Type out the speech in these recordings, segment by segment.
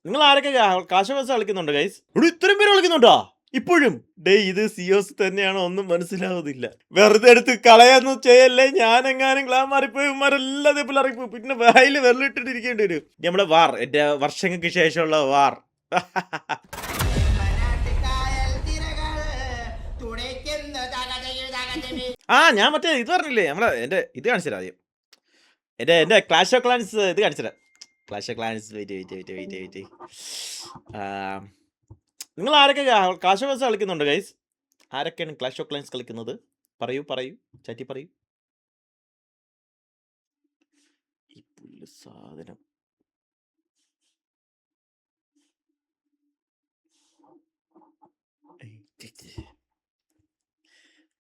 നിങ്ങൾ ആരൊക്കെ കാശവാസ കളിക്കുന്നുണ്ട് ഗൈസ്? ഇവിടെ ഇത്രയും പേര് കളിക്കുന്നുണ്ടോ ഇപ്പോഴും? ഡേ ഇത് സിയോസ് തന്നെയാണോ ഒന്നും മനസ്സിലാവുന്നില്ല. വെറുതെ എടുത്ത് കളയാന്ന് ചെയ്യല്ലേ. ഞാനെങ്ങാനും ക്ലാം മാറിപ്പോയി ഇവന്മാരെല്ലാം പിള്ളേറിപ്പോ പിന്നെ വായിൽ വെള്ളിട്ടിട്ടിരിക്കേണ്ടി വരും. നമ്മുടെ വാർ, എന്റെ വർഷങ്ങൾക്ക് ശേഷമുള്ള വാർ. ഞാൻ മറ്റേ ഇത് പറഞ്ഞില്ലേ, നമ്മളെ എന്റെ ഇത് കാണിച്ചുതരാം ആദ്യം. എന്റെ ക്ലാഷ് ഓഫ് ക്ലാൻസ് ഇത് കാണിച്ചുതരാം. Clash of clans wait. നിങ്ങൾ ആരൊക്കെ ക്ലാഷ് ഓഫ് ക്ലാൻസ് കളിക്കുന്നുണ്ട് ഗൈസ്? ആരൊക്കെയാണ് ക്ലാഷ് ഓഫ് ക്ലാൻസ് കളിക്കുന്നത്? പറയൂ ചാറ്റി പറയൂ. ഈ പുല്ല് സാധനം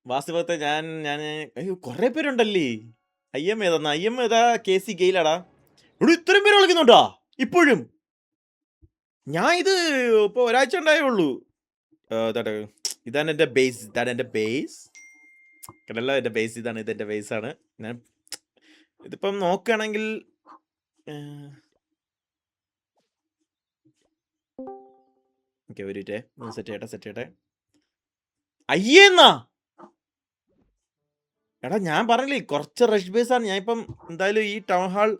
വാസ്തവത്തെ ഞാൻ അയ്യോ കുറെ പേരുണ്ടല്ലേ. IM ഏതാ? KC ഗെയിലാടാ. ഇവിടെ ഇത്രയും പേര് കളിക്കുന്നുണ്ടോ ഇപ്പോഴും? ഞാൻ ഇത് ഇപ്പൊ ഒരാഴ്ച ഉണ്ടായേ ഉള്ളൂ. ഇതാണ് എന്റെ ബേസ്. കണ്ടല്ലോ, എന്റെ ബേസ് ഇതാണ്. ഇതെന്റെ ബേസ് ആണ്. ഞാൻ ഇതിപ്പം നോക്കുകയാണെങ്കിൽ ഒരു സെറ്റ് ചെയ്യട്ടെ. അയ്യേന്നാ എടാ, ഞാൻ പറഞ്ഞില്ലേ കുറച്ച് റഷ് ബേസ് ആണ്. ഞാൻ ഇപ്പം എന്തായാലും ഈ ടൗൺ ഹാൾ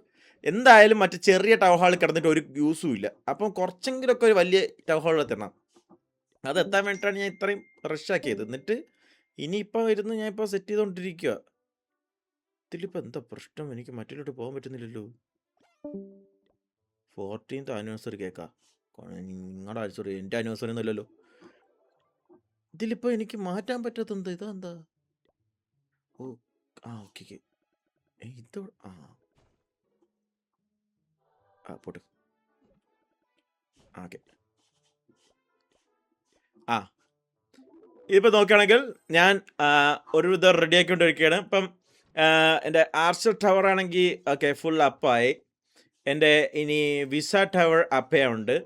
എന്തായാലും മറ്റേ ചെറിയ ടൗൺ ഹാളിൽ കിടന്നിട്ട് ഒരു യൂസും ഇല്ല. അപ്പം കുറച്ചെങ്കിലൊക്കെ ഒരു വലിയ ടൗൺ ഹാളിൽ എത്തണം. അത് എത്താൻ വേണ്ടിയിട്ടാണ് ഞാൻ ഇത്രയും റഷ് ആക്കിയത്. എന്നിട്ട് ഇനിയിപ്പോൾ ഇരുന്ന് ഞാൻ ഇപ്പോൾ സെറ്റ് ചെയ്തോണ്ടിരിക്കുക. ഇതിലിപ്പോൾ എന്താ പ്രശ്നം? എനിക്ക് മറ്റിലോട്ട് പോകാൻ പറ്റുന്നില്ലല്ലോ. 14th ആനിവേഴ്സറി കേക്കാ. നിങ്ങളുടെ ആനിവേഴ്സറി, എൻ്റെ ആനിവേഴ്സറി ഒന്നും ഇല്ലല്ലോ. ഇതിലിപ്പോൾ എനിക്ക് മാറ്റാൻ പറ്റാത്ത ഇതെന്താ? ഓ ഓക്കെ ഇത് പോട്ടെ. ഓക്കെ ഇതിപ്പോൾ നോക്കുകയാണെങ്കിൽ ഞാൻ ഒരു ഇത് റെഡി ആക്കിക്കൊണ്ടിരിക്കുകയാണ്. ഇപ്പം എൻ്റെ ആർച്ചർ ടവർ ആണെങ്കിൽ ഓക്കെ ഫുൾ അപ്പായി. എൻ്റെ ഇനി വിസ ടവർ അപ്പേ ഉണ്ട്.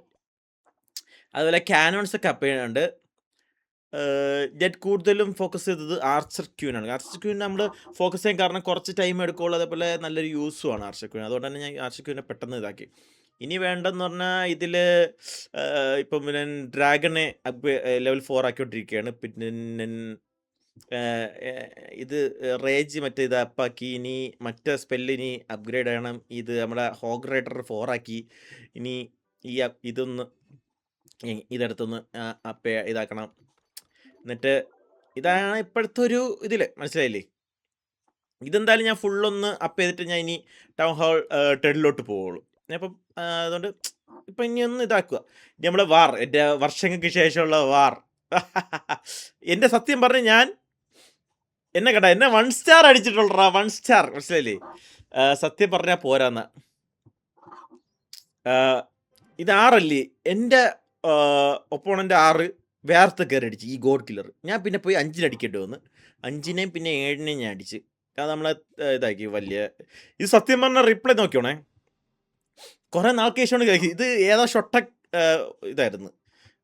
അതുപോലെ കാനോൺസ് ഒക്കെ അപ്പയുണ്ട്. ഞാൻ കൂടുതലും ഫോക്കസ് ചെയ്തത് ആർച്ചർ ക്യൂനാണ്. ആർച്ചർ ക്യൂൻ നമ്മൾ ഫോക്കസ് ചെയ്യാൻ കാരണം കുറച്ച് ടൈം എടുക്കുള്ളൂ. അതേപോലെ നല്ലൊരു യൂസുമാണ് ആർച്ചർ ക്യൂൻ. അതുകൊണ്ട് തന്നെ ഞാൻ ആർച്ചർ ക്യൂനെ പെട്ടെന്ന് ഇതാക്കി. ഇനി വേണ്ടെന്ന് പറഞ്ഞാൽ ഇതിൽ ഇപ്പം പിന്നെ ഡ്രാഗണെ ലെവൽ 4 ആക്കിക്കൊണ്ടിരിക്കുകയാണ്. പിന്നെ ഇത് റേജ് മറ്റേ ഇത് അപ്പാക്കി. ഇനി മറ്റേ സ്പെല്ലിനി അപ്ഗ്രേഡ് ചെയ്യണം. ഇത് നമ്മുടെ ഹോഗ് റൈഡർ 4 ആക്കി. ഇനി ഈ ഇതൊന്ന് ഇതെടുത്തൊന്ന് ഇതാക്കണം. എന്നിട്ട് ഇതാണ് ഇപ്പോഴത്തെ ഒരു ഇതിൽ മനസ്സിലായില്ലേ. ഇതെന്തായാലും ഞാൻ ഫുള്ളൊന്ന് അപ്പ് ചെയ്തിട്ട് ഞാൻ ഇനി ടൗൺ ഹാൾ 10 പോവുള്ളൂ. അപ്പം അതുകൊണ്ട് ഇപ്പം ഇനി ഒന്ന് ഇതാക്കുക. ഇനി നമ്മളെ വാർ, എൻ്റെ വർഷങ്ങൾക്ക് ശേഷമുള്ള വാർ. എൻ്റെ സത്യം പറഞ്ഞ് ഞാൻ എന്നെ കേട്ടാ എന്നെ 1 സ്റ്റാർ അടിച്ചിട്ടുള്ള 1 സ്റ്റാർ മനസ്സിലായില്ലേ. സത്യം പറഞ്ഞാൽ പോരാന്ന. ഇത് 6 അല്ലേ എൻ്റെ ഒപ്പോണൻ്റ് 6 വേർത്ത് കയറി അടിച്ച് ഈ ഗോഡ് കില്ലർ. ഞാൻ പിന്നെ പോയി 5 അടിക്കേണ്ടി വന്ന്. 5-നെയും പിന്നെ 7-നെയും ഞാൻ അടിച്ച്. അത് നമ്മളെ ഇതാക്കി വലിയ. ഇത് സത്യം പറഞ്ഞാൽ റിപ്ലൈ നോക്കിയോണേ, കുറേ നാൾക്ക് ശേഷമാണ് കഴിക്കും. ഇത് ഏതോ ഷൊട്ട ഇതായിരുന്നു.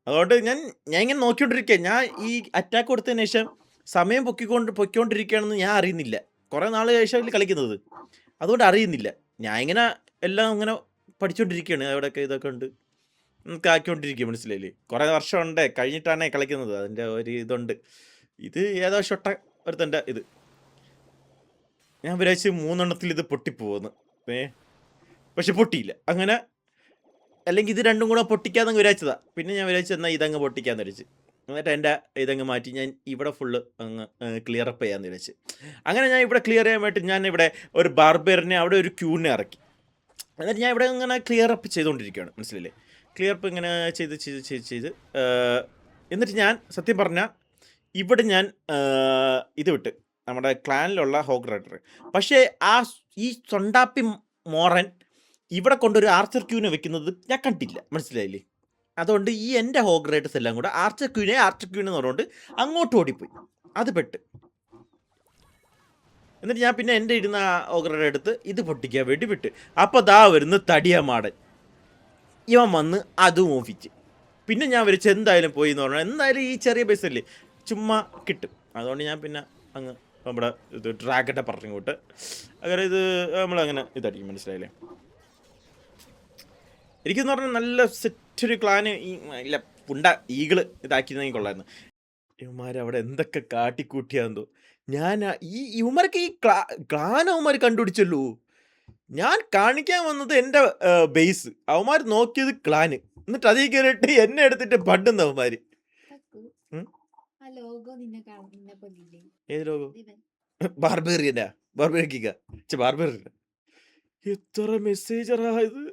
അതുകൊണ്ട് ഞാൻ ഇങ്ങനെ നോക്കിക്കൊണ്ടിരിക്കുക. ഞാൻ ഈ അറ്റാക്ക് കൊടുത്തതിന് ശേഷം സമയം പൊയ്ക്കൊണ്ടിരിക്കുകയാണെന്ന് ഞാൻ അറിയുന്നില്ല. കുറേ നാൾ ശേഷം കളിക്കുന്നത്, അതുകൊണ്ട് അറിയുന്നില്ല. ഞാൻ ഇങ്ങനെ എല്ലാം ഇങ്ങനെ പഠിച്ചുകൊണ്ടിരിക്കുകയാണ്. അവിടെയൊക്കെ ഇതൊക്കെ ഉണ്ട് നമുക്ക് ആക്കിക്കൊണ്ടിരിക്കുക. മനസ്സിലായില്ലേ. കുറേ വർഷമുണ്ട് കഴിഞ്ഞിട്ടാണ് കളിക്കുന്നത്. അതിൻ്റെ ഒരു ഇതുണ്ട്. ഇത് ഏതോ ഷൊട്ട ഒരുത്തൻ്റെ ഇത്. ഞാൻ വിചാരിച്ച് 3 ഇത് പൊട്ടിപ്പോകുന്നു. പക്ഷെ പൊട്ടിയില്ല. അങ്ങനെ അല്ലെങ്കിൽ ഇത് രണ്ടും കൂടെ പൊട്ടിക്കാന്നങ്ങ് വിചാരിച്ചതാ. പിന്നെ ഞാൻ വിചാരിച്ചു എന്നാൽ ഇതങ്ങ് പൊട്ടിക്കാന്ന് വിചാരിച്ച്. എന്നിട്ട് എൻ്റെ ഇതങ്ങ് മാറ്റി ഞാൻ ഇവിടെ ഫുള്ള് അങ്ങ് ക്ലിയർ അപ്പ് ചെയ്യാമെന്ന് വിചാരിച്ച്. അങ്ങനെ ഞാൻ ഇവിടെ ക്ലിയർ ചെയ്യാൻ വേണ്ടി ഞാൻ ഇവിടെ ഒരു ബാർബറിനെ അവിടെ ഒരു ക്യൂനെ ഇറക്കി. എന്നിട്ട് ഞാൻ ഇവിടെ ഇങ്ങനെ ക്ലിയർ അപ്പ് ചെയ്തുകൊണ്ടിരിക്കുകയാണ്. മനസ്സിലല്ലേ. ക്ലിയർ അപ്പ് ഇങ്ങനെ ചെയ്ത് എന്നിട്ട് ഞാൻ സത്യം പറഞ്ഞാൽ ഇവിടെ ഞാൻ ഇത് വിട്ട് നമ്മുടെ ക്ലാനിലുള്ള ഹോഗ് റൈഡർ. പക്ഷേ ഈ സൊണ്ടാപ്പി മോറൻ ഇവിടെ കൊണ്ടൊരു ആർച്ചർ ക്യൂനെ വെക്കുന്നത് ഞാൻ കണ്ടില്ല. മനസ്സിലായില്ലേ. അതുകൊണ്ട് ഈ എൻ്റെ ഹോഗ് റൈഡേഴ്സ് എല്ലാം കൂടെ ആർച്ചർ ക്യൂനെ എന്ന് പറഞ്ഞുകൊണ്ട് അങ്ങോട്ട് ഓടിപ്പോയി. അത് പെട്ട്. എന്നിട്ട് ഞാൻ പിന്നെ എൻ്റെ ഇരുന്ന ഹോഗ് റൈഡർ എടുത്ത് ഇത് പൊട്ടിക്കാൻ വേണ്ടി വിട്ട്. അപ്പോൾ ദാ വരുന്ന തടിയ മാടൻ. ഇവൻ വന്ന് അതും ഓഫിച്ച്. പിന്നെ ഞാൻ വിളിച്ച് എന്തായാലും പോയി എന്ന് പറഞ്ഞാൽ എന്തായാലും ഈ ചെറിയ ബേസല്ലേ ചുമ്മാ കിട്ടും. അതുകൊണ്ട് ഞാൻ പിന്നെ അങ്ങ് നമ്മുടെ ഇത് ഡ്രാഗനെ പറഞ്ഞു കൂട്ട് അങ്ങനെ ഇത് നമ്മളങ്ങനെ ഇതായിരിക്കും. മനസ്സിലായില്ലേ. എനിക്കെന്ന് പറഞ്ഞാൽ നല്ല സെറ്റൊരു ക്ലാന് ഇല്ല പുണ്ട ഈകള് ഇതാക്കിയിരുന്നെങ്കിൽ കൊള്ളായിരുന്നു. ഇവന്മാരവിടെ എന്തൊക്കെ കാട്ടിക്കൂട്ടിയാന്തോ. ഇവന്മാർക്ക് ഈ ക്ലാൻ അവന്മാർ കണ്ടുപിടിച്ചല്ലോ. ഞാൻ കാണിക്കാൻ വന്നത് എൻ്റെ ബേസ്, അവന്മാർ നോക്കിയത് ക്ലാന്, എന്നിട്ട് അതിൽ കയറിയിട്ട് എന്നെ എടുത്തിട്ട് പണ്ടുന്ന അവന്മാര്. ഏത് ലോഗോ? ബാർബേറിയനാ? ബാർബേറിയ ബാർബേറിയ. എത്ര മെസ്സേജറാ ഇത്.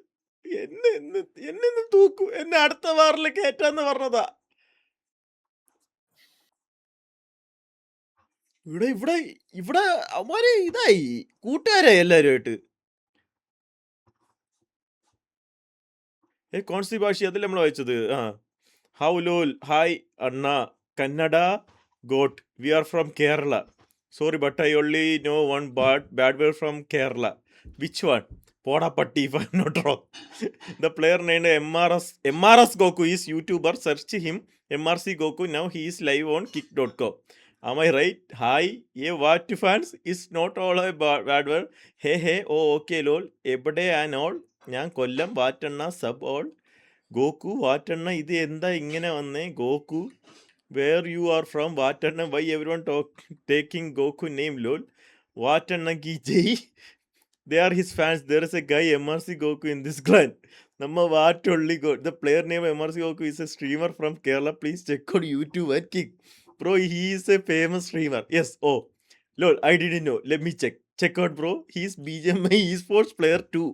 എന്നെ തൂക്കൂ, എന്നെ അടുത്ത വാറിൽ കയറ്റാന്ന് പറഞ്ഞതാ. ഇവിടെ ഇവിടെ ഇവിടെ അവന്മാര് ഇതായി കൂട്ടുകാരായി എല്ലാവരുമായിട്ട്. കോൺസി ഭാഷ അതിൽ നമ്മൾ വായിച്ചത്. ഹൗ ലോൽ ഹായ് അണ്ണ Kannada got we are from Kerala. Sorry but I only know one bad word from Kerala. Which one? പോടാ പട്ടി, if I'm not wrong. The player named MRS Goku is YouTuber. Search him. MRC Goku. Now he is live on kick.com. Am I right? Hi. Yeah, what fans is not all a bad word. Hey. Oh, okay, lol. Ebade and all. ഞാൻ കൊല്ലം വാറ്റണ്ണ സബ് ഓൾ. ഗോക്കു വാറ്റണ്ണ ഇത് എന്താ ഇങ്ങനെ വന്നേ? ഗോക്കു വേർ യു ആർ ഫ്രം? വാറ്റണ്ണ വൈ എവരി വൺ ടേക്കിംഗ് ഗോക്കു നെയിം ലോൽ. വാറ്റണ്ണ കി ജയ്. They are his fans. There is a guy MRC Goku in this clan. Namma what only go. The player name MRC Goku is a streamer from Kerala. Please check out YouTube and Kick. Bro, he is a famous streamer. Yes. Oh, lol, I didn't know. Let me check. Check out, bro. He is BGMI esports player too.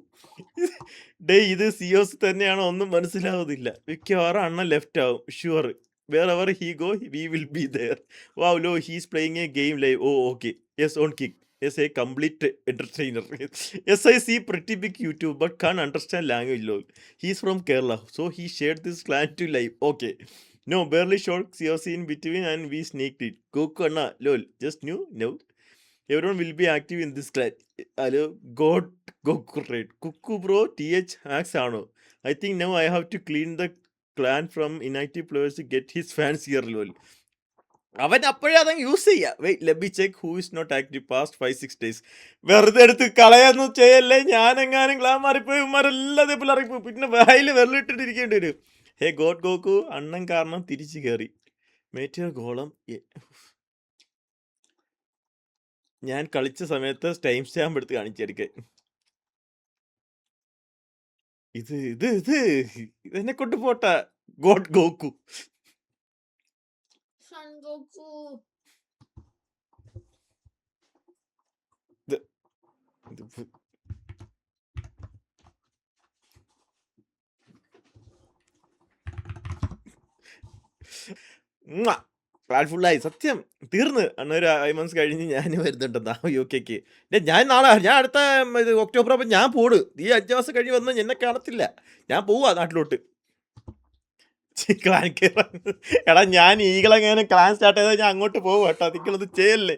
Day ഇത് COS തന്നെയാണോ ഒന്നും മനസ്സിലാവുന്നില്ല. മിക്കവാറും അണ്ണ left ആവും sure. Wherever he go, we will be there. Wow, lo, he's playing a game live. Oh, okay. Yes, on Kick. Yes, a complete entertainer. Yes, I see pretty big YouTube, but can't understand language, lol. He's from Kerala, so he shared this clan to live. Okay. No, barely short COC in between and we sneaked it. Goku Anna, lol. Just new? No. Everyone will be active in this clan. Hello, God, Goku Red. Kuku bro, TH hacks Ano. I think now I have to clean the clan from inactive players to get his fans here, lol. അവൻ അപ്പോഴേ അതങ്ങ് use ചെയ്യാം. Wait let me check who is not active past 5-6 days. വെറുതെ എടുത്ത് കളയാന്ന് ചെയ്യല്ലേ. ഞാനെങ്ങാനും clan മാറിപ്പോയി ഇവന്മാരെല്ലാം പിള്ളേറിപ്പോയി പിന്നെ വായിൽ വെള്ളിട്ടിട്ടിരിക്കേണ്ടി വരും. ഹേ ഗോഡ് ഗോക്കു അണ്ണൻ കാരണം തിരിച്ചു കയറി. മേറ്റിയർ ഗോളം. ഞാൻ കളിച്ച സമയത്ത് ടൈം സ്റ്റാമ്പ് എടുത്ത് കാണിച്ചെടുക്കാൻ. ഇതെന്നെ കൊണ്ട് പോട്ടെ. God Goku. ക്ലാൻ ഫുള്ളായി സത്യം. തീർന്ന് അന്നൊരു 5 months കഴിഞ്ഞ് ഞാൻ വരുന്നുണ്ടെന്നാ UK-ക്ക്. ഞാൻ അടുത്ത ഒക്ടോബർ ആകുമ്പോൾ ഞാൻ പോട്. ഈ 5 മാസം കഴിഞ്ഞ് വന്ന് എന്നെ കാണത്തില്ല. ഞാൻ പോവാ നാട്ടിലോട്ട്. ക്ലാൻ കയറാൻ. എടാ ഞാൻ ഈകളെങ്ങനെ ക്ലാൻ സ്റ്റാർട്ട് ചെയ്താൽ ഞാൻ അങ്ങോട്ട് പോകും കേട്ടോ. നിങ്ങളത് ചെയ്യല്ലേ.